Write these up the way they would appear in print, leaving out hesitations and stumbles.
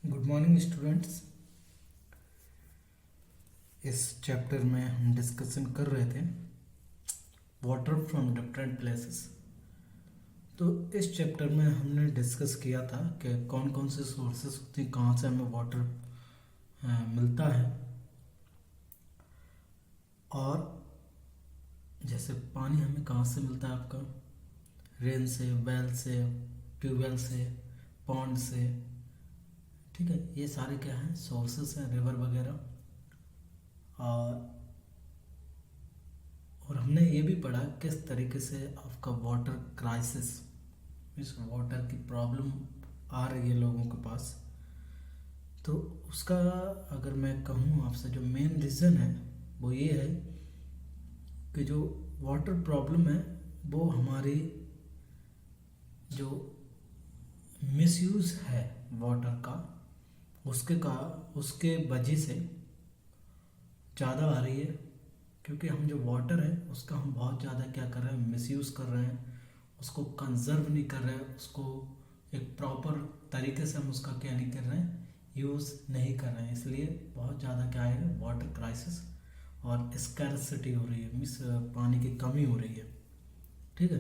Good morning students. इस chapter में हम डिस्कशन कर रहे थे वाटर फ्रॉम डिफरेंट प्लेसेस। तो इस चैप्टर में हमने डिस्कस किया था कि कौन कौन से सोर्सेस होते हैं, कहाँ से हमें वाटर मिलता है। और जैसे पानी हमें कहाँ से मिलता है, आपका रेन से, वेल से, ट्यूबवेल से, पॉन्ड से। ठीक है, ये सारे क्या हैं, सोर्सेस हैं, रिवर वगैरह। और हमने ये भी पढ़ा किस तरीके से आपका वाटर क्राइसिस, इस वाटर की प्रॉब्लम आ रही है लोगों के पास। तो उसका अगर मैं कहूँ आपसे, जो मेन रीज़न है वो ये है कि जो वाटर प्रॉब्लम है वो हमारी जो मिसयूज़ है वाटर का, उसके वजह से ज़्यादा आ रही है। क्योंकि हम जो वाटर है उसका हम बहुत ज़्यादा क्या कर रहे हैं, मिसयूज़ कर रहे हैं, उसको कंजर्व नहीं कर रहे हैं, उसको एक प्रॉपर तरीके से हम उसका क्या नहीं कर रहे हैं, यूज़ नहीं कर रहे हैं। इसलिए बहुत ज़्यादा क्या है, वाटर क्राइसिस और स्कैरसिटी हो रही है, मीन्स पानी की कमी हो रही है। ठीक है,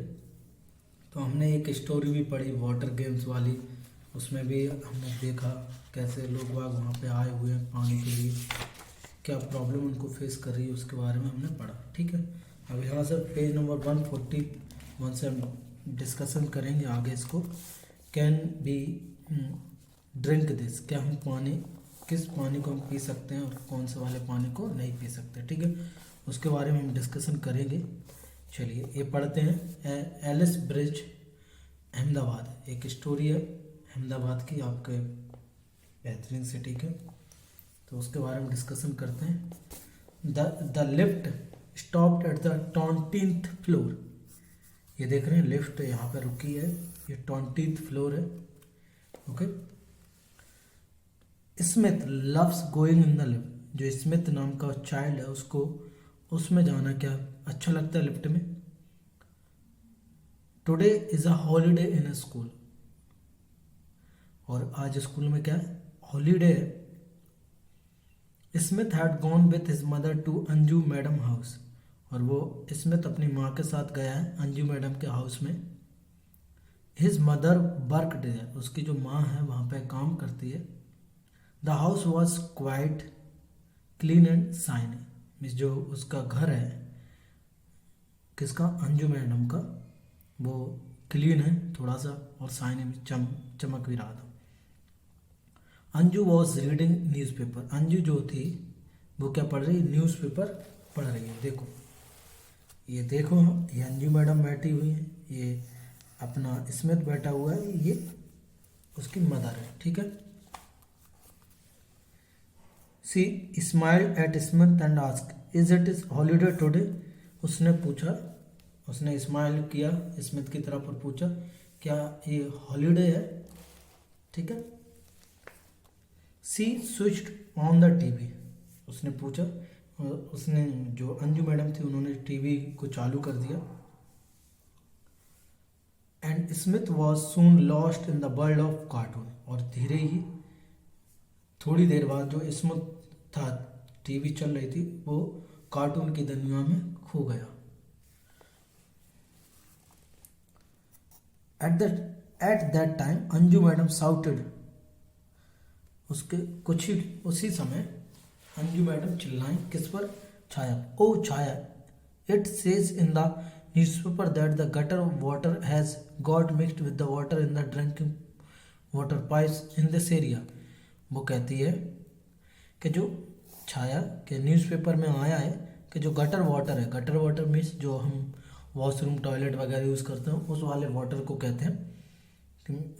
तो हमने एक स्टोरी भी पढ़ी वाटर गेम्स वाली, उसमें भी हमने देखा कैसे लोग वहाँ पे आए हुए हैं पानी के लिए, क्या प्रॉब्लम उनको फेस कर रही है, उसके बारे में हमने पढ़ा। ठीक है, अब यहाँ से पेज नंबर 141 से हम डिस्कशन करेंगे आगे इसको। कैन बी ड्रिंक दिस, क्या हम किस पानी को हम पी सकते हैं और कौन से वाले पानी को नहीं पी सकते। ठीक है, उसके बारे में हम डिस्कशन करेंगे। चलिए ये पढ़ते हैं। एलिस ब्रिज अहमदाबाद, एक स्टोरी है अहमदाबाद की, आपके बेहतरीन सिटी के, तो उसके बारे में डिस्कशन करते हैं। The lift stopped at the 20th floor. ये देख रहे हैं लिफ्ट यहाँ पे रुकी है, ये 20th फ्लोर है। Okay, Smith loves going in the lift, जो स्मिथ नाम का चाइल्ड है उसको उसमें जाना क्या अच्छा लगता है, लिफ्ट में। Today is a holiday in a school, और आज स्कूल में क्या है, हॉलीडे है। Smith had gone with his mother to Anju madam house, और वो स्मिथ अपनी माँ के साथ गया है अंजू मैडम के हाउस में। हिज मदर वर्क डे, उसकी जो माँ है वहाँ पे काम करती है। The house was quite clean and shiny, means जो उसका घर है, किसका, अंजू मैडम का, वो क्लीन है थोड़ा सा, और शाइनी में चमक भी रहा था। Anju was reading newspaper, Anju जो थी वो क्या पढ़ रही है, न्यूज़पेपर पढ़ रही है। देखो ये देखो, ये अंजू मैडम बैठी हुई है, ये अपना स्मिथ बैठा हुआ है, ये उसकी मदर है। ठीक है, she smiled at Smith and asked is it is holiday today, उसने पूछा, उसने स्माइल किया स्मिथ की तरफ और पूछा क्या ये हॉलीडे है। ठीक है, सी स्विच्ड ऑन द टीवी, उसने पूछा, उसने जो अंजू मैडम थी उन्होंने टीवी को चालू कर दिया। And Smith was soon lost in the world of cartoon, और धीरे ही थोड़ी देर बाद जो स्मिथ था, टीवी चल रही थी, वो कार्टून की दुनिया में खो गया। At that time Anju madam shouted, उसके कुछ ही उसी समय अंजू मैडम चिल्लाई, किस पर, Chhaya. Oh Chhaya, it says in the newspaper that the gutter water has got mixed with the water in the drinking water pipes in this area. वो कहती है कि जो छाया के न्यूज़पेपर में आया है कि जो गटर वाटर है, गटर वाटर मीन्स जो हम वॉशरूम टॉयलेट वगैरह यूज़ करते हैं उस वाले वाटर को कहते हैं।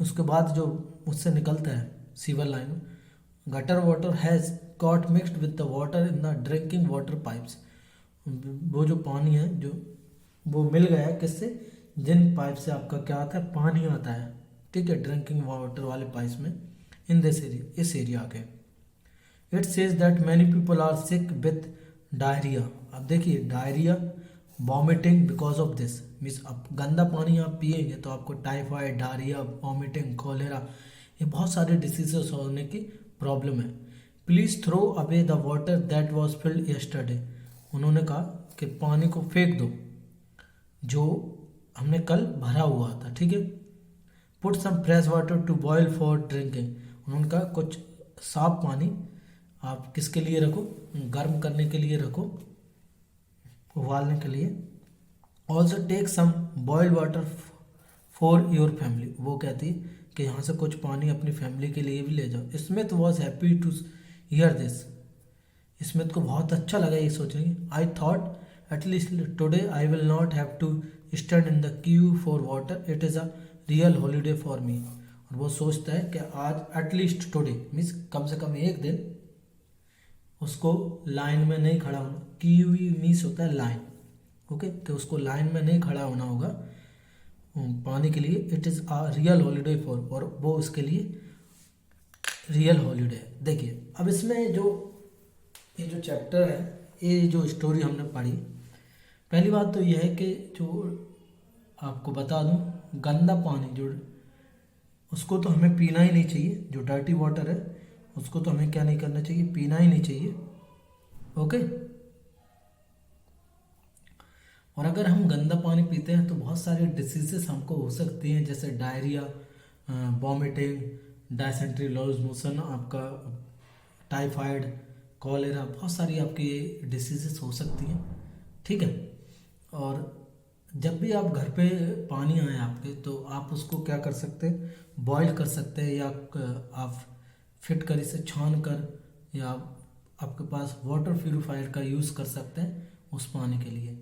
उसके बाद जो उससे निकलता है sewer line, gutter water has got mixed with the water in the drinking water pipes, वो जो पानी है जो वो मिल गया है किससे, जिन पाइप से आपका क्या आता है, पानी आता है। ठीक है, ड्रिंकिंग वाटर वाले पाइप्स में, इन दिस एरिया, इस एरिया के। It says that many people are sick with diarrhoea. अब देखिए diarrhoea, vomiting because of this, means अब गंदा पानी आप पिएंगे तो आपको टाइफाइड, डायरिया, वॉमिटिंग, कॉलेरा, ये बहुत सारे डिसीजेस होने की प्रॉब्लम है। Please throw away the water that was filled yesterday. उन्होंने कहा कि पानी को फेंक दो जो हमने कल भरा हुआ था, ठीक है। Put some fresh water to boil for drinking. उन्होंने कहा कुछ साफ पानी आप किसके लिए रखो, गर्म करने के लिए रखो, उबालने के लिए। Also take some boiled water for your family. वो कहती है कि यहाँ से कुछ पानी अपनी फैमिली के लिए भी ले जाओ। Smith was happy to hear this. Smith को बहुत अच्छा लगा ये सोचने की। I thought at least today I will not have to stand in the queue for water, it is a real holiday for me. और वो सोचता है कि आज एटलीस्ट टुडे मीन्स कम से कम एक दिन उसको लाइन में नहीं खड़ा होना। क्यू मीन्स होता है लाइन, ओके। तो उसको लाइन में नहीं खड़ा होना होगा पानी के लिए। It is a real holiday for, और वो उसके लिए रियल हॉलीडे है। देखिए अब इसमें जो ये जो चैप्टर है, ये जो स्टोरी हमने पढ़ी, पहली बात तो यह है कि जो आपको बता दूं, गंदा पानी जो उसको तो हमें पीना ही नहीं चाहिए। जो डर्टी वाटर है उसको तो हमें क्या नहीं करना चाहिए, पीना ही नहीं चाहिए, ओके। और अगर हम गंदा पानी पीते हैं तो बहुत सारे डिसीजेस हमको हो सकती हैं, जैसे diarrhoea, vomiting, dysentery, loose motion, आपका टाइफाइड, कॉलेरा, बहुत सारी आपकी डिसीजेस हो सकती हैं, ठीक है। और जब भी आप घर पे पानी आए आपके, तो आप उसको क्या कर सकते हैं, बॉईल कर सकते हैं, या आप फिटकरी से छान कर, या आपके पास वाटर प्यूरिफायर का यूज़ कर सकते हैं उस पानी के लिए।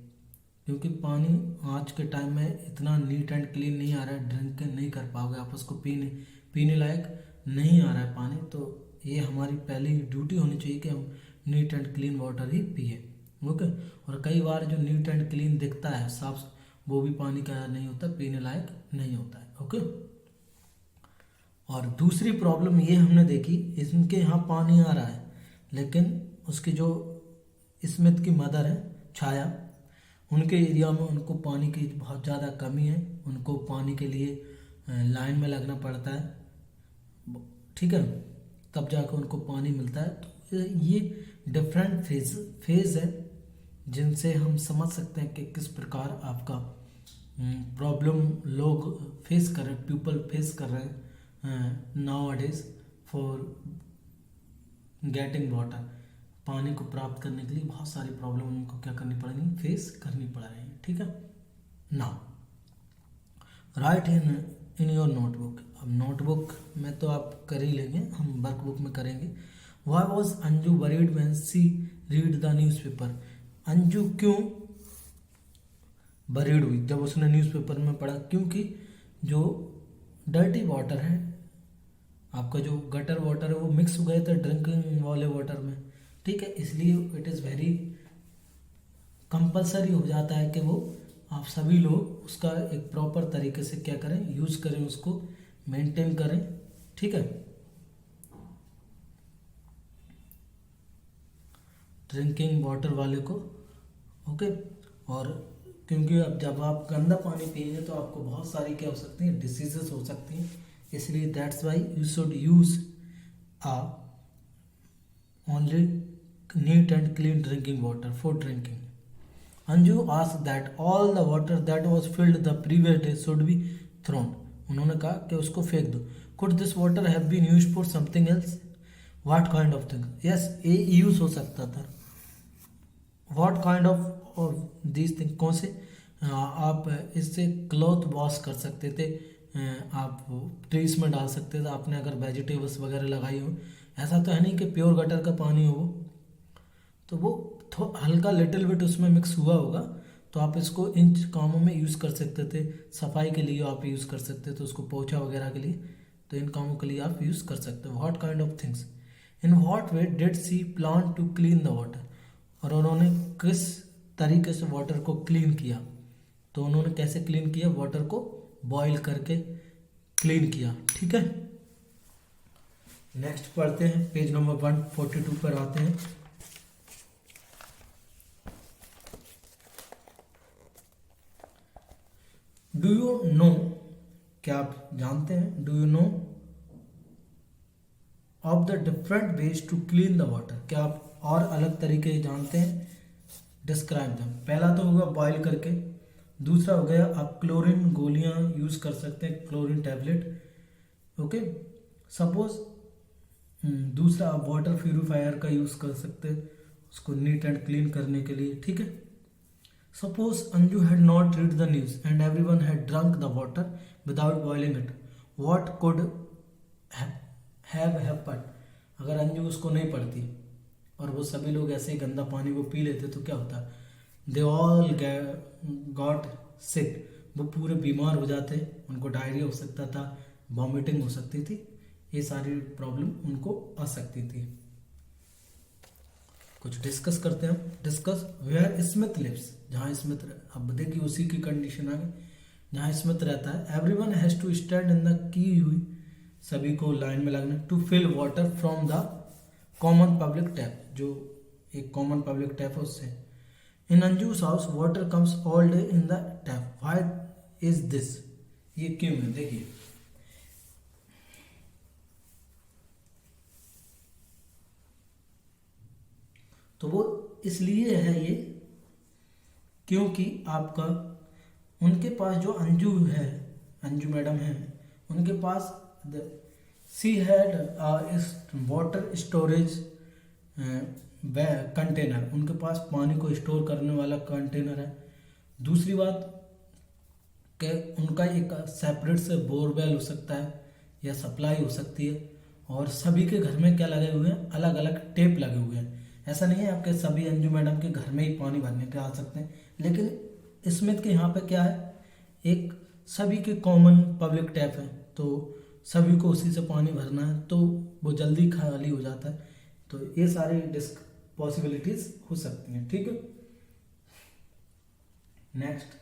क्योंकि पानी आज के टाइम में इतना नीट एंड क्लीन नहीं आ रहा है, ड्रिंक नहीं कर पाओगे आप उसको, पीने लायक नहीं आ रहा है पानी। तो ये हमारी पहली ड्यूटी होनी चाहिए कि हम नीट एंड क्लीन वाटर ही पिए, ओके। और कई बार जो नीट एंड क्लीन दिखता है साफ, वो भी पानी का नहीं होता, पीने लायक नहीं होता है, ओके। और दूसरी प्रॉब्लम ये हमने देखी, इनके यहाँ पानी आ रहा है, लेकिन उसकी जो स्मिथ की मदर है छाया, उनके एरिया में उनको पानी की बहुत ज़्यादा कमी है। उनको पानी के लिए लाइन में लगना पड़ता है, ठीक है, तब जाकर उनको पानी मिलता है। तो ये डिफरेंट फेज है जिनसे हम समझ सकते हैं कि किस प्रकार आपका प्रॉब्लम लोग फेस कर रहे हैं, पीपल फेस कर रहे हैं now days for getting water. पानी को प्राप्त करने के लिए बहुत सारी प्रॉब्लम उनको क्या करनी पड़ेगी, फेस करनी पड़ रही है, ठीक है। Now right in your notebook. अब नोटबुक में तो आप कर ही लेंगे, हम वर्कबुक में करेंगे। Why was Anju worried when she read the newspaper. Anju क्यों वरीड हुई जब उसने न्यूज़पेपर में पढ़ा? क्योंकि जो डर्टी वाटर है, आपका जो गटर वाटर है, वो मिक्स हो गए थे ड्रिंकिंग वाले वाटर में, ठीक है। इसलिए इट इज़ वेरी कंपलसरी हो जाता है कि वो आप सभी लोग उसका एक प्रॉपर तरीके से क्या करें, यूज़ करें, उसको मेंटेन करें, ठीक है, ड्रिंकिंग वाटर वाले को, ओके। और क्योंकि अब जब आप गंदा पानी पिएंगे तो आपको बहुत सारी क्या हो सकती हैं, डिसीजेस हो सकती हैं। इसलिए that's why you should use a only neat and clean drinking water for drinking. Anju asked that all the water that was filled the previous day should be thrown. उन्होंने कहा कि उसको फेंक दो। Could this water have been used for something else? What kind of thing? Yes, ये use हो सकता था। What kind of these things? कौन से? आप इससे क्लॉथ वॉश कर सकते थे, आप ट्रीज में डाल सकते थे, आपने अगर वेजिटेबल्स वगैरह लगाई हो। ऐसा तो है नहीं कि प्योर गटर का पानी हो वो, तो वो हल्का लिटिल बिट उसमें मिक्स हुआ होगा। तो आप इसको इन कामों में यूज़ कर सकते थे। सफाई के लिए आप यूज़ कर सकते थे उसको, पोछा वगैरह के लिए, तो इन कामों के लिए आप यूज़ कर सकते हो। What kind of things, in what way did see plan to clean the water. और उन्होंने किस तरीके से वाटर को क्लीन किया, तो उन्होंने कैसे क्लीन किया, वाटर को बॉईल करके क्लीन किया, ठीक है। नेक्स्ट पढ़ते हैं, पेज नंबर 142 पर आते हैं। डू यू नो, क्या आप जानते हैं, do you know of the different ways to clean the water. क्या आप और अलग तरीके जानते हैं? डिस्क्राइब दम। पहला तो होगा बॉयल करके, दूसरा हो गया आप क्लोरीन गोलियां यूज कर सकते हैं, क्लोरीन टैबलेट। ओके, सपोज दूसरा आप वाटर प्यूरिफायर का यूज कर सकते हैं उसको नीट एंड क्लीन करने के लिए, ठीक है। Suppose Anju had not read the news and everyone had drunk the water without boiling it, what could have happened. अगर अंजू उसको नहीं पढ़ती और वो सभी लोग ऐसे ही गंदा पानी को पी लेते तो क्या होता? दे ऑल गॉट सिक, वो पूरे बीमार हो जाते, उनको डायरिया हो सकता था, वॉमिटिंग हो सकती थी, ये सारी प्रॉब्लम उनको आ सकती थी। कुछ डिस्कस करते हैं हम। डिस्कस वेयर स्मिथ लिव्स, जहाँ स्मिथ, अब देखिए उसी की कंडीशन आ गई, जहाँ स्मिथ रहता है। Everyone has to stand in the queue हुई, सभी को लाइन में लगना, to fill water from the common public tap, जो एक कॉमन पब्लिक टैप है उससे। In Anju's house water comes all day in the tap, why is this, ये क्यों है? देखिए तो वो इसलिए है ये, क्योंकि आपका उनके पास जो अंजू है, अंजू मैडम है, उनके पास सी हैड इस वाटर स्टोरेज कंटेनर, उनके पास पानी को स्टोर करने वाला कंटेनर है। दूसरी बात कि उनका एक सेपरेट से बोरवेल हो सकता है या सप्लाई हो सकती है, और सभी के घर में क्या लगे हुए हैं? अलग अलग टेप लगे हुए हैं। ऐसा नहीं है आपके सभी अंजू मैडम के घर में ही पानी भरने के आ सकते हैं, लेकिन स्मिथ के यहाँ पे क्या है, एक सभी के कॉमन पब्लिक टैप है, तो सभी को उसी से पानी भरना है, तो वो जल्दी खाली हो जाता है। तो ये सारी डिस्क पॉसिबिलिटीज हो सकती हैं, ठीक है। Next,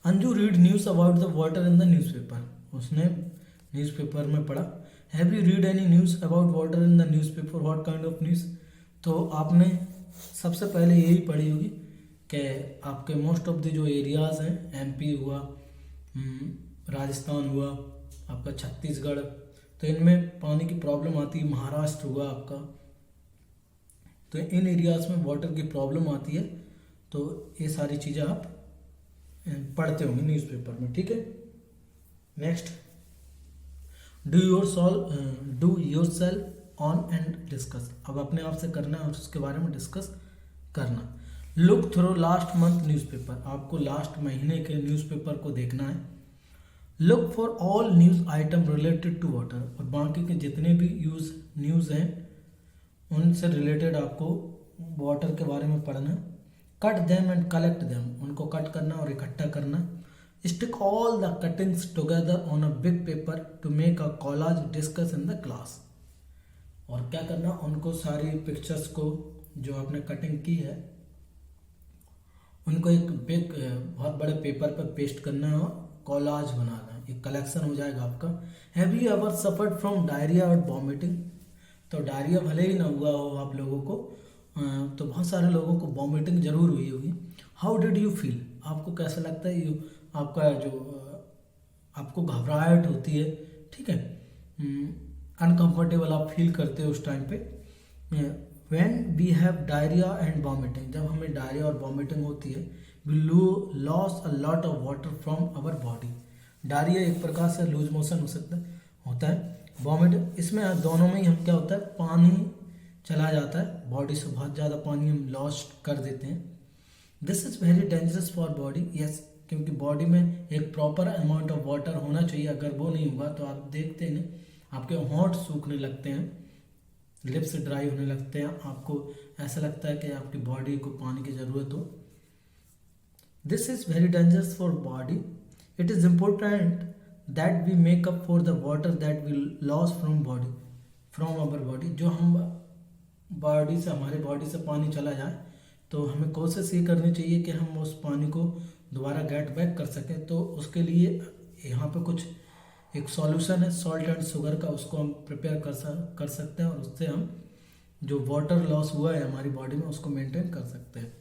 Anju read news about the water in the newspaper, उसने न्यूज़पेपर में पढ़ा। Have you read any news about water in the newspaper, what kind of news. तो आपने सबसे पहले यही पढ़ी होगी कि आपके मोस्ट ऑफ द जो एरियाज़ हैं, एमपी हुआ, राजस्थान हुआ, आपका छत्तीसगढ़, तो इनमें पानी की प्रॉब्लम आती है। महाराष्ट्र हुआ आपका, तो इन एरियाज़ में वाटर की प्रॉब्लम आती है। तो ये सारी चीज़ें आप पढ़ते होंगे न्यूज़पेपर में, ठीक है। Next, do your self on and discuss, अब अपने आप से करना है और उसके बारे में डिस्कस करना। Look through last month newspaper, आपको लास्ट महीने के न्यूज़पेपर को देखना है। Look for all news item related to water, और बाकी के जितने भी न्यूज़ हैं उनसे रिलेटेड आपको वाटर के बारे में पढ़ना है। Cut them and collect them, उनको कट करना और इकट्ठा करना। Stick all the cuttings together on a big paper two make a collage discuss in the class, और क्या करना, उनको सारी पिक्चर्स को जो आपने कटिंग की है उनको एक बिग बहुत बड़े पेपर पर पेस्ट करना है और कॉलाज बनाना है, एक कलेक्शन हो जाएगा आपका। Have you ever suffered from diarrhoea और वॉमिटिंग, तो डायरिया भले ही ना हुआ हो आप लोगों को, तो बहुत सारे लोगों को वॉमिटिंग जरूर हुई होगी। हाउ डिड यू फील, आपको कैसा लगता है? यू आपका जो आपको घबराहट होती है, ठीक है, अनकंफर्टेबल आप फील करते हो उस टाइम पे। When we have diarrhoea and vomiting, जब हमें डायरिया और वॉमिटिंग होती है, we loss a lot of water from our body. Diarrhoea एक प्रकार से लूज मोशन होता है, वॉमिट, इसमें दोनों में ही हम क्या होता है, पानी चला जाता है बॉडी से, बहुत ज़्यादा पानी हम लॉस कर देते हैं। This is very dangerous for body, yes, क्योंकि बॉडी में एक प्रॉपर अमाउंट ऑफ वाटर होना चाहिए, अगर वो नहीं होगा तो आप देखते हैं आपके होंठ सूखने लगते हैं, लिप्स ड्राई होने लगते हैं, आपको ऐसा लगता है कि आपकी बॉडी को पानी की ज़रूरत हो। This is very dangerous for body, it is important that we make up for the water that we loss from our body, जो हम बॉडी से, हमारे बॉडी से पानी चला जाए तो हमें कोशिश ये करनी चाहिए कि हम उस पानी को दोबारा गेट बैक कर सकें। तो उसके लिए यहाँ पे कुछ एक सॉल्यूशन है सॉल्ट एंड शुगर का, उसको हम प्रिपेयर कर सकते हैं, और उससे हम जो वाटर लॉस हुआ है हमारी बॉडी में उसको मेंटेन कर सकते हैं।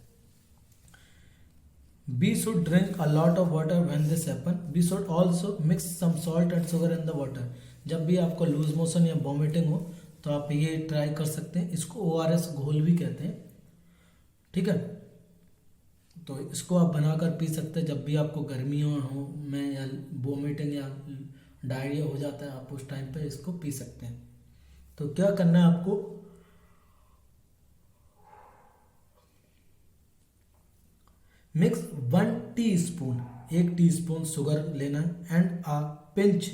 We should drink a lot of water when this happen. We should also mix some salt and sugar in the water. जब भी आपको लूज मोशन या वॉमिटिंग हो तो आप ये ट्राई कर सकते हैं। इसको ORS घोल भी कहते हैं, ठीक है। तो इसको आप बनाकर पी सकते हैं जब भी आपको गर्मियों हो में या वोमिटिंग या डायरिया हो जाता है, आप उस टाइम पे इसको पी सकते हैं। तो क्या करना है आपको, मिक्स 1 टीस्पून, 1 टीस्पून शुगर लेना and a pinch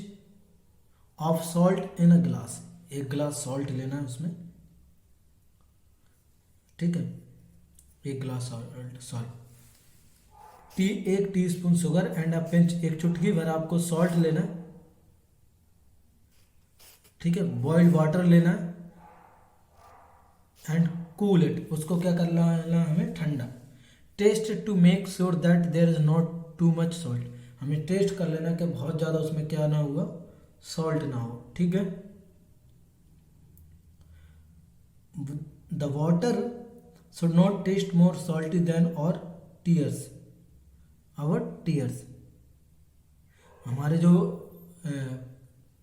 of salt in a glass, 1 glass salt लेना है उसमें, ठीक है। 1 glass salt, 1 teaspoon sugar and a pinch, एक चुटकी भर आपको सॉल्ट लेना है, ठीक है। बॉइल्ड वाटर लेना है एंड कूल इट, उसको क्या करना है हमें, ठंडा। Test to make sure that there is not too much salt, हमें टेस्ट कर लेना कि बहुत ज़्यादा उसमें क्या ना हुआ, सॉल्ट ना हो, ठीक है। The water should not taste more salty than our tears, our tears, हमारे जो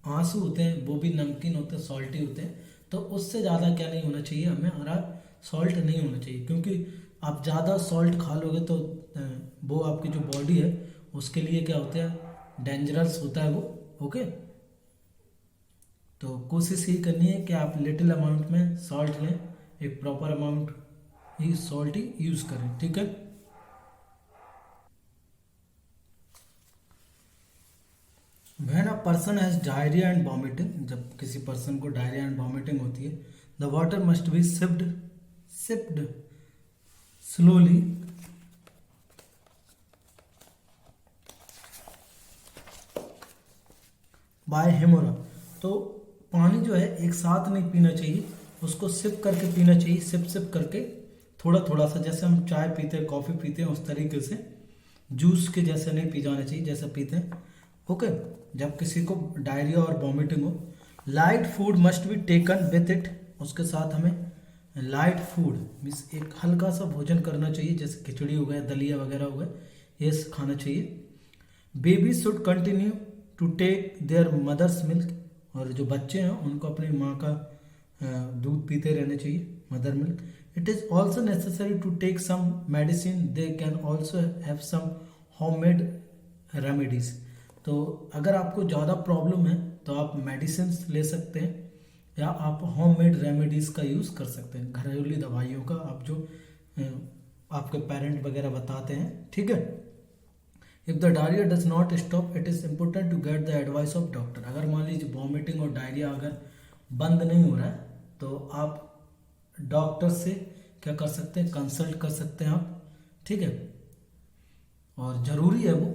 आंसू होते हैं वो भी नमकीन होते हैं, सॉल्टी होते हैं, तो उससे ज़्यादा क्या नहीं होना चाहिए, हमें हमारा सॉल्ट नहीं होना चाहिए, क्योंकि आप ज़्यादा सॉल्ट खा लोगे तो वो आपकी जो बॉडी है उसके लिए क्या होता है, डेंजरस होता है वो, ओके। तो कोशिश ये करनी है कि आप लिटिल अमाउंट में सॉल्ट लें, एक प्रॉपर अमाउंट ही सॉल्ट ही यूज़ करें, ठीक है। When a person has diarrhoea and vomiting, जब किसी पर्सन को डायरिया एंड वॉमिटिंग होती है, the water must be sipped slowly by हिमोरा, तो पानी जो है एक साथ नहीं पीना चाहिए, उसको सिप करके पीना चाहिए, सिप करके थोड़ा थोड़ा सा, जैसे हम चाय पीते हैं, कॉफ़ी पीते हैं, उस तरीके से, जूस के जैसे नहीं पी जाना चाहिए जैसे पीते हैं, ओके। जब किसी को डायरिया और वॉमिटिंग हो, light food must be taken with it, उसके साथ हमें लाइट फूड मीन्स एक हल्का सा भोजन करना चाहिए, जैसे खिचड़ी हो गया, दलिया वगैरह हो गया, ये खाना चाहिए। Baby should continue to take their mother's milk, और जो बच्चे हैं उनको अपनी माँ का दूध पीते रहना चाहिए, mother milk. It is also necessary to take some medicine, they can also have some homemade remedies, तो अगर आपको ज़्यादा प्रॉब्लम है तो आप मेडिसिन ले सकते हैं, या आप होममेड रेमेडीज़ का यूज़ कर सकते हैं, घरेलू दवाइयों का, आप जो आपके पेरेंट वगैरह बताते हैं, ठीक है। If the diarrhoea does not stop, it is important to get the advice of doctor, अगर मान लीजिए वॉमिटिंग और डायरिया अगर बंद नहीं हो रहा है तो आप डॉक्टर से क्या कर सकते हैं, कंसल्ट कर सकते हैं आप, ठीक है। और ज़रूरी है वो,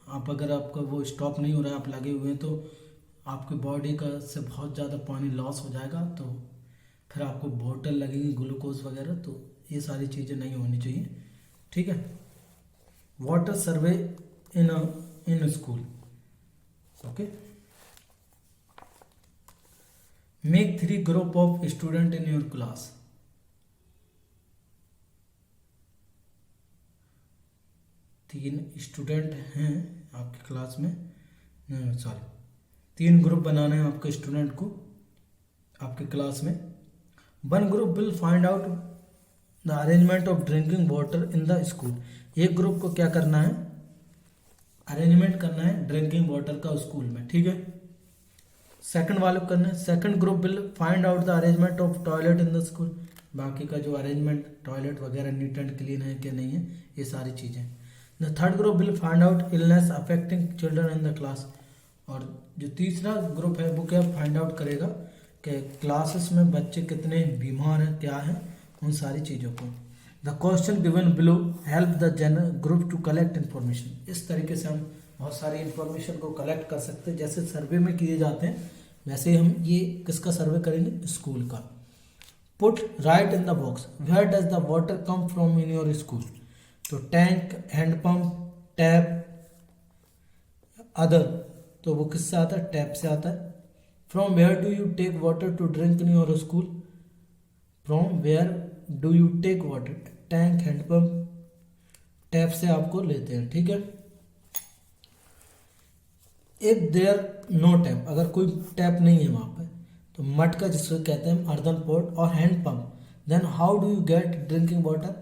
आप अगर आपका वो स्टॉप नहीं हो रहा है, आप लगे हुए हैं, तो आपकी बॉडी का से बहुत ज़्यादा पानी लॉस हो जाएगा, तो फिर आपको बोतल लगेगी ग्लूकोज वगैरह, तो ये सारी चीज़ें नहीं होनी चाहिए, ठीक है। Water survey in school, okay. Make 3 group of student in your class, 3 student हैं आपकी क्लास में, सॉरी 3 ग्रुप बनाने हैं आपके स्टूडेंट को आपके क्लास में। 1 group will find out the arrangement of drinking water in the school, एक ग्रुप को क्या करना है, अरेंजमेंट करना है ड्रिंकिंग वाटर का स्कूल में, ठीक है। सेकंड वाले को करना है, second group will find out the arrangement of toilet in the school, बाकी का जो अरेंजमेंट टॉयलेट वगैरह नीट एंड क्लीन है कि नहीं है, ये सारी चीज़ें। The third group will find out illness affecting children in the class, और जो तीसरा ग्रुप है वो क्या फाइंड आउट करेगा कि क्लासेस में बच्चे कितने बीमार हैं, क्या है, उन सारी चीज़ों को। The question given below help the general group to collect information, इस तरीके से हम बहुत सारी इन्फॉर्मेशन को कलेक्ट कर सकते हैं, जैसे सर्वे में किए जाते हैं वैसे ही हम ये किसका सर्वे करेंगे, स्कूल का। Put right in the box where does the water come from in your school, तो टैंक, हैंडपम्प, टैप, अदर, तो वो किससे आता है, टैप से आता है। From where do you take water to drink in your school, from where do you take water, tank, handpump, tap से आपको लेते हैं, ठीक है। इफ देयर नो टैप, अगर कोई टैप नहीं है वहाँ पे, तो मटका जिसको कहते हैं अर्दन पॉट और hand pump. Then how do you get drinking water?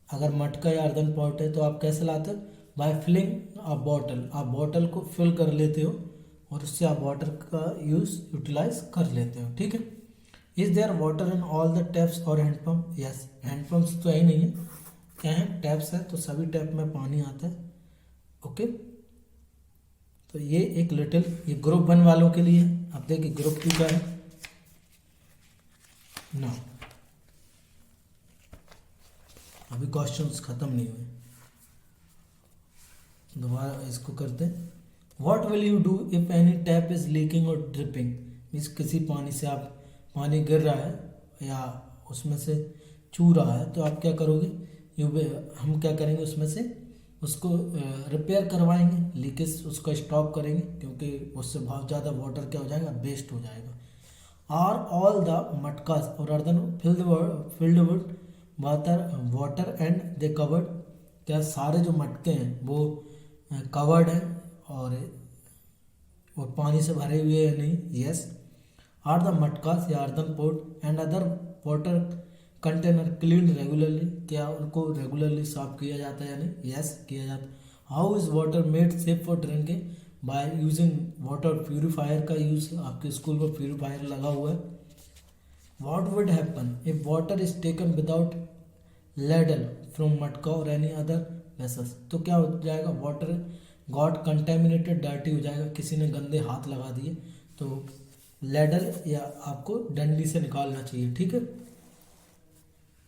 अगर मटका या अर्दन पॉट है तो आप कैसे लाते हो? बाय फिलिंग अ बॉटल, आप बॉटल को फिल कर लेते हो और उससे आप वाटर का यूटिलाइज कर लेते हो, ठीक है। Is there water in all the taps और हैंडपम्प? यस, हैंडपम्प्स तो है ही नहीं है, क्या है, टैप्स है, तो सभी टैप में पानी आता है, ओके। तो ये एक लिटिल ये ग्रुप 1 वालों के लिए है। अब देखिए ग्रुप 2 का है ना, अभी क्वेश्चंस खत्म नहीं हुए, दोबारा इसको करते हैं। What will you do if any tap is leaking और ड्रिपिंग? मीन्स किसी पानी से आप पानी गिर रहा है या उसमें से चू रहा है, तो आप क्या करोगे? हम क्या करेंगे, उसमें से उसको रिपेयर करवाएंगे, लीकेज उसका स्टॉप करेंगे, क्योंकि उससे बहुत ज़्यादा वाटर क्या हो जाएगा, वेस्ट हो जाएगा। आर ऑल द मटकास और earthen field with water and they covered? क्या सारे जो मटके हैं वो कवर्ड हैं और पानी से भरे हुए हैं? नहीं। यस। आर द मटकास या earthen pot and other water container clean regularly? क्या उनको रेगुलरली साफ किया जाता है या नहीं? यस, किया जाता है। How is water made safe for drinking? By using water purifier का यूज, आपके स्कूल में प्यूरिफायर लगा हुआ है। What would happen if water is taken without ladle from मटका और एनी अदर वेसल्स? तो क्या हो जाएगा, वाटर गॉट कंटेमिनेटेड, डर्टी हो जाएगा, किसी ने गंदे हाथ लगा दिए, तो लेडल या आपको डंडी से निकालना चाहिए, ठीक है।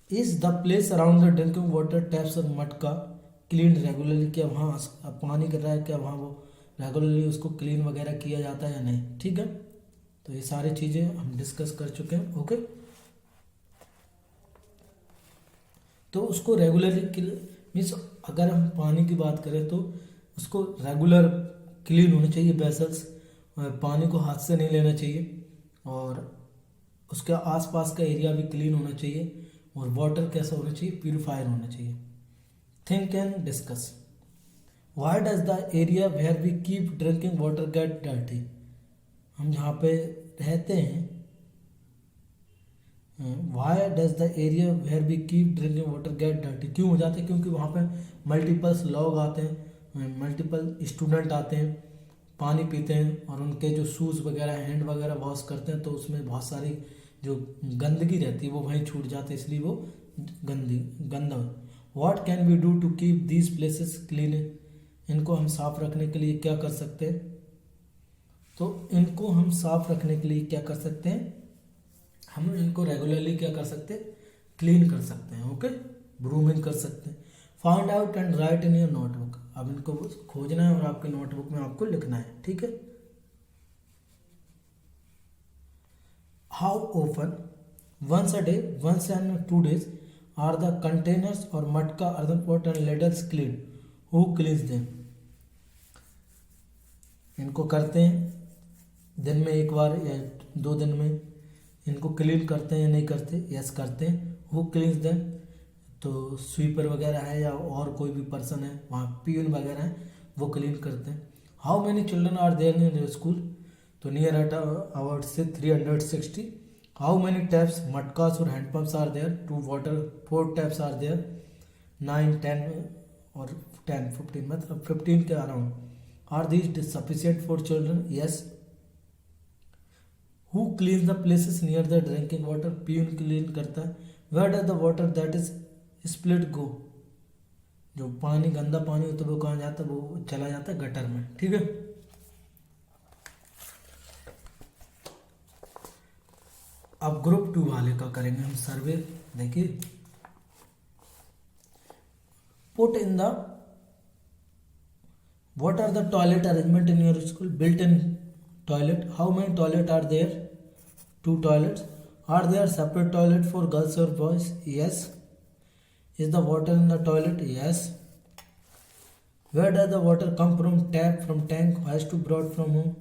Is the place around the drinking water taps और मटका क्लीन रेगुलरली? क्या वहाँ पानी गिर रहा है, क्या वहाँ वो रेगुलरली उसको क्लीन वगैरह किया जाता है या नहीं, ठीक है। तो ये सारी चीज़ें हम डिस्कस कर चुके हैं, ओके। तो उसको रेगुलरली मीन्स अगर हम पानी की बात करें तो उसको रेगुलर क्लीन होना चाहिए वेसल्स, पानी को हाथ से नहीं लेना चाहिए, और उसके आसपास का एरिया भी क्लीन होना चाहिए, और वाटर कैसा होना चाहिए, प्यूरिफायर होना चाहिए। Think and discuss. Why does the area where we keep drinking water get dirty? हम जहाँ पे रहते हैं, why does the area where we keep drinking water get dirty? क्यों हो जाते हैं? क्योंकि वहाँ पे मल्टीपल्स लोग आते हैं, मल्टीपल स्टूडेंट आते हैं, पानी पीते हैं, और उनके जो शूज़ वगैरह हैंड वगैरह वॉश करते हैं, तो उसमें बहुत सारी जो गंदगी रहती है वो वहीं छूट जाती है, इसलिए वो गंदा। What can we do to keep these places clean? इनको हम साफ रखने के लिए क्या कर सकते हैं? तो इनको हम साफ रखने के लिए क्या कर सकते हैं, हम इनको रेगुलरली क्या कर सकते हैं, क्लीन कर सकते हैं, ओके, ब्रूमिंग कर सकते हैं। Find out and right in your notebook. अब इनको खोजना है और आपके नोटबुक में आपको लिखना है, ठीक है। How often once a day, once and 2 days are the containers और matka earthen pot and ladles clean? Who cleans them? इनको करते हैं दिन में एक बार या 2 दिन में, इनको क्लीन करते हैं या नहीं करते? यस, करते हैं। Who cleans them? तो स्वीपर वगैरह है या और कोई भी पर्सन है, वहाँ पीयून वगैरह है, वो क्लीन करते हैं। How many children are there in your school? तो नियर एट अबाउट से 360। हाउ मेनी टैप्स, मटकास और handpumps are there? 2 water 4 taps are there. 9, 10 और 10, 15, मतलब 15 के around. Are these sufficient for children? Yes. Who clean the places near the drinking water? Peon clean करता है। Where does the water that is split go? जो पानी गंदा पानी होता है वो कहाँ जाता है? वो चला जाता है गटर में, ठीक है। अब ग्रुप 2 वाले का करेंगे हम सर्वे। देखिए, put in the what are the toilet arrangement in your school? Built in toilet, how many toilet are there? 2 toilets. Are there separate toilet for girls or boys? Yes. Is the water in the toilet? Yes. Where does the water come from? Tap, from tank, has to brought from home?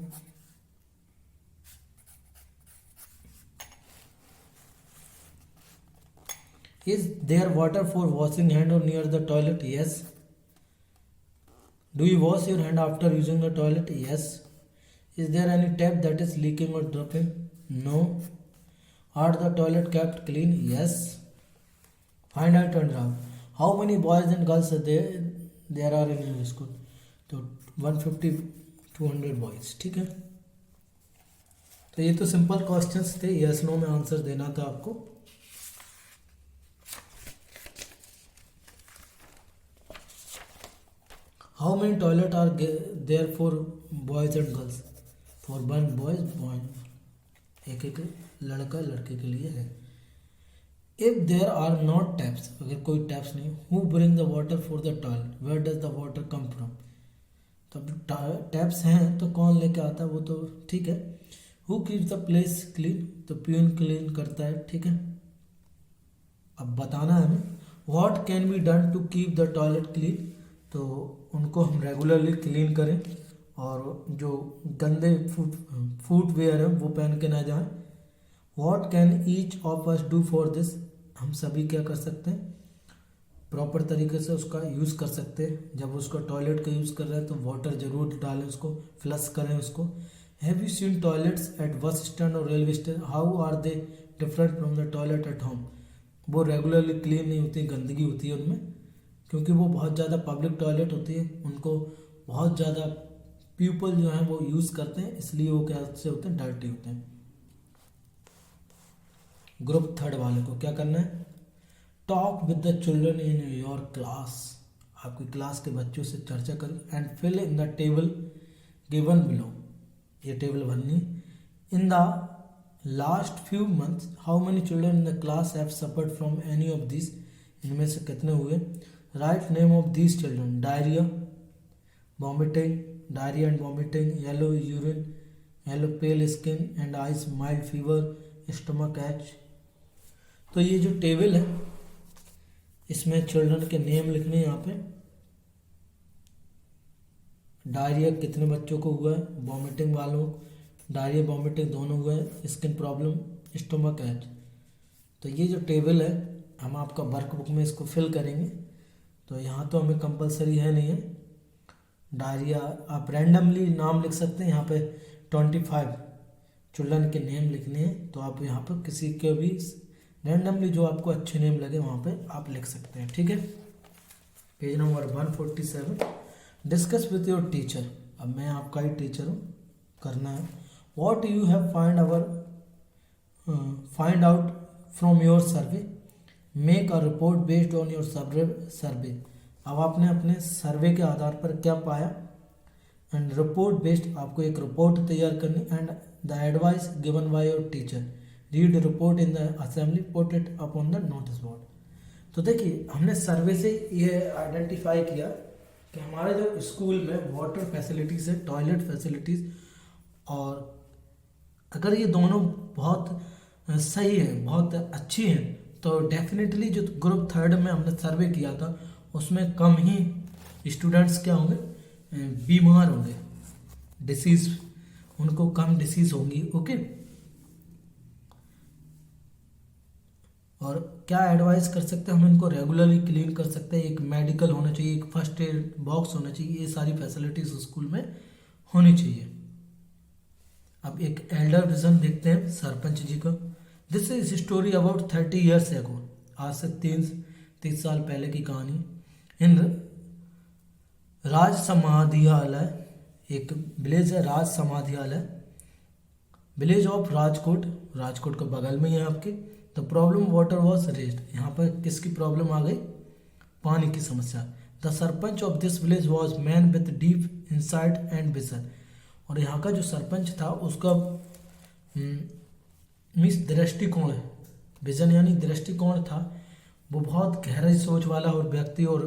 Is there water for washing hand or near the toilet? Yes. Do you wash your hand after using the toilet? Yes. Is there any tap that is leaking or dripping? No. Are the toilet kept clean? Yes. Find out and out. How many boys and girls there are in your school? तो 150 200 boys, ठीक है। तो ये तो simple questions थे, yes no में answer देना था आपको। How many toilet are there for boys and girls? For one boys boy, एक एक लड़का लड़के के लिए है। If there are not taps, अगर कोई टैप्स नहीं, who bring the water for the toilet? Where does the water come from? तो अब टैप्स हैं तो कौन लेके आता है, वो तो ठीक है। Who keeps the place clean? तो प्यून क्लीन करता है, ठीक है। अब बताना है हमें what can be done to keep the toilet clean? तो उनको हम रेगुलरली क्लीन करें और जो गंदे फुटवेयर है वो पहन के ना जाएं। What can each of us do for this? हम सभी क्या कर सकते हैं, प्रॉपर तरीके से उसका यूज़ कर सकते हैं। जब उसको टॉयलेट का यूज़ कर रहे हैं तो वाटर जरूर डालें, उसको फ्लश करें उसको। Have you seen toilets at bus stand और railway station? How are they different from the toilet at home? वो रेगुलरली क्लीन नहीं होती, गंदगी होती है उनमें, क्योंकि वो बहुत ज़्यादा पब्लिक टॉयलेट होती है, उनको बहुत ज़्यादा पीपल जो हैं वो यूज़ करते हैं, इसलिए वो क्या से होते हैं, डर्टी होते हैं। ग्रुप थर्ड वाले को क्या करना है, talk with the children in your class. आपकी क्लास के बच्चों से चर्चा करें and fill in the table given below. ये टेबल भरनी। In the last few months how many children in the class have suffered from any of this? इनमें से कितने हुए? Write name of these children. Diarrhoea, vomiting, diarrhoea and vomiting, yellow urine, yellow pale skin and eyes, mild fever, stomach H. तो ये जो table है इसमें children के नेम लिखने हैं यहाँ पे। डायरिया कितने बच्चों को हुआ है, वॉमिटिंग वालों, डायरिया वॉमिटिंग दोनों हुए हैं, स्किन प्रॉब्लम, स्टमक एच। तो ये जो टेबल है हम आपका वर्कबुक में इसको फिल करेंगे। तो यहाँ तो हमें कंपलसरी है नहीं है। डायरिया आप रैंडमली नाम लिख सकते हैं, यहाँ पे 25 चिल्ड्रन के नेम लिखने हैं, तो आप यहाँ पर किसी के भी रैंडमली जो आपको अच्छे नेम लगे वहाँ पे आप लिख सकते हैं, ठीक है। Page number 147, discuss with your teacher. अब मैं आपका ही टीचर हूँ, करना है। What you have find out from your survey, make a report based on your survey. अब आपने अपने सर्वे के आधार पर क्या पाया, एंड रिपोर्ट बेस्ड, आपको एक रिपोर्ट तैयार करनी, and the advice given by your teacher, read report in the assembly, put it upon the notice board. तो देखिए हमने सर्वे से ये आइडेंटिफाई किया कि हमारे जो स्कूल में वाटर फैसिलिटीज़ है, टॉयलेट फैसिलिटीज़, और अगर ये दोनों बहुत सही है, बहुत अच्छी हैं, तो डेफिनेटली जो ग्रुप थर्ड में हमने सर्वे किया था उसमें कम ही स्टूडेंट्स क्या होंगे, बीमार होंगे, डिसीज, उनको कम डिसीज होंगी, ओके। और क्या एडवाइस कर सकते हैं हम, इनको रेगुलरली क्लीन कर सकते हैं, एक मेडिकल होना चाहिए, एक फर्स्ट एड बॉक्स होना चाहिए, ये सारी फैसिलिटीज स्कूल में होनी चाहिए। अब एक एल्डर विजन देखते हैं सरपंच जी का। This is story about 30 years ago, आज से 30 साल पहले की कहानी। इन राज समाधियालय, एक विलेज है राज समाधियालय, विलेज ऑफ राजकोट, राजकोट के बगल में ही है आपके। The problem water was raised, यहाँ पर किसकी प्रॉब्लम आ गई, पानी की समस्या। The sarpanch of this village was man with deep insight and vision, और यहाँ का जो सरपंच था उसका मीन्स दृष्टिकोण है, विजन यानी दृष्टिकोण था, वो बहुत गहरी सोच वाला और व्यक्ति और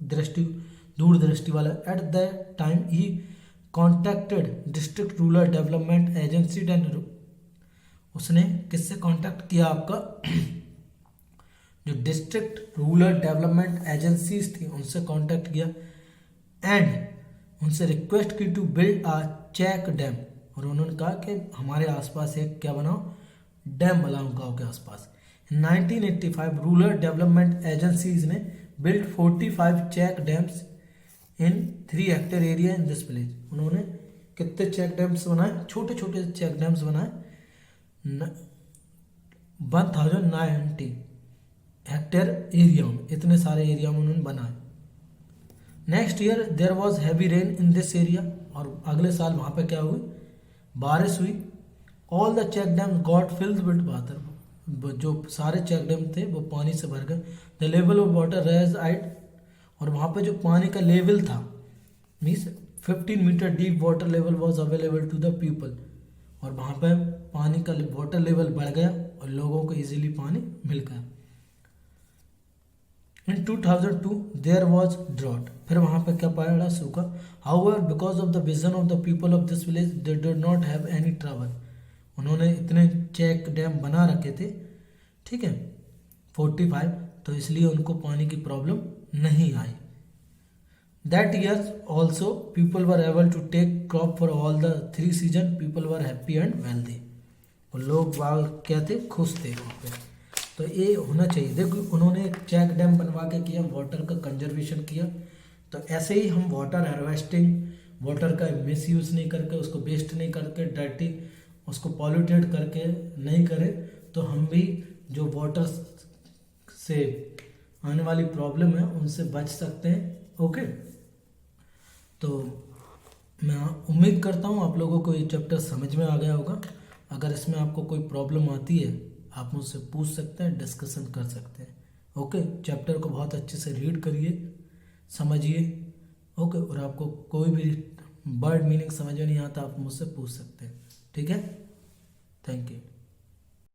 दूरदृष्टि वाला। At the time he contacted district rural development agency and, उसने किससे कांटेक्ट किया, आपका जो डिस्ट्रिक्ट रूरल डेवलपमेंट एजेंसीज थी उनसे कांटेक्ट किया, एंड उनसे रिक्वेस्ट की to build a check dam, और उन्होंने कहा कि हमारे आसपास एक क्या बनाओ, डैम बनाओ गाँव के आसपास। 1985 रूरल डेवलपमेंट एजेंसीज ने build 45 check dams in 3 hectare area in this village. उन्होंने कितने चेक डैम्स बनाए, छोटे छोटे चेक डैम्स बनाए 1090 हेक्टेयर एरिया में, इतने सारे एरिया में उन्होंने बनाए। Next year there was heavy rain in this area, और अगले साल वहाँ पे क्या हुई, बारिश हुई। All the check dam got filled with water, जो सारे चेक डैम थे वो पानी से भर गए। The level of water raise height, और वहाँ पे जो पानी का लेवल था means 15 metre deep water level was available to the people, और वहाँ पे पानी का वाटर लेवल बढ़ गया और लोगों को इजीली पानी मिल गया। इन 2002 देयर वॉज ड्रॉट, फिर वहाँ पे क्या पड़ा, सूखा। However because of the vision of the people of this village they did not have any trouble, उन्होंने इतने चेक डैम बना रखे थे, ठीक है 45, तो इसलिए उनको पानी की प्रॉब्लम नहीं आई। That year also people were able to take crop for all the 3 season, people were happy and wealthy, और लोग बाग क्या थे, खुश थे वहाँ पे। तो ये होना चाहिए। देखो उन्होंने एक चेक डैम बनवा के किया, वाटर का कंजर्वेशन किया, तो ऐसे ही हम वाटर हार्वेस्टिंग, वाटर का मिस यूज़ नहीं करके, उसको वेस्ट नहीं करके, डर्टी उसको पॉल्यूटेड करके नहीं करें, तो हम भी जो वाटर से आने वाली प्रॉब्लम है उनसे बच सकते हैं। ओके, तो मैं उम्मीद करता हूँ आप लोगों को ये चैप्टर समझ में आ गया होगा। अगर इसमें आपको कोई प्रॉब्लम आती है आप मुझसे पूछ सकते हैं, डिस्कशन कर सकते हैं। ओके, चैप्टर को बहुत अच्छे से रीड करिए, समझिए। ओके, और आपको कोई भी वर्ड मीनिंग समझ में नहीं आता आप मुझसे पूछ सकते हैं। ठीक है, थैंक यू।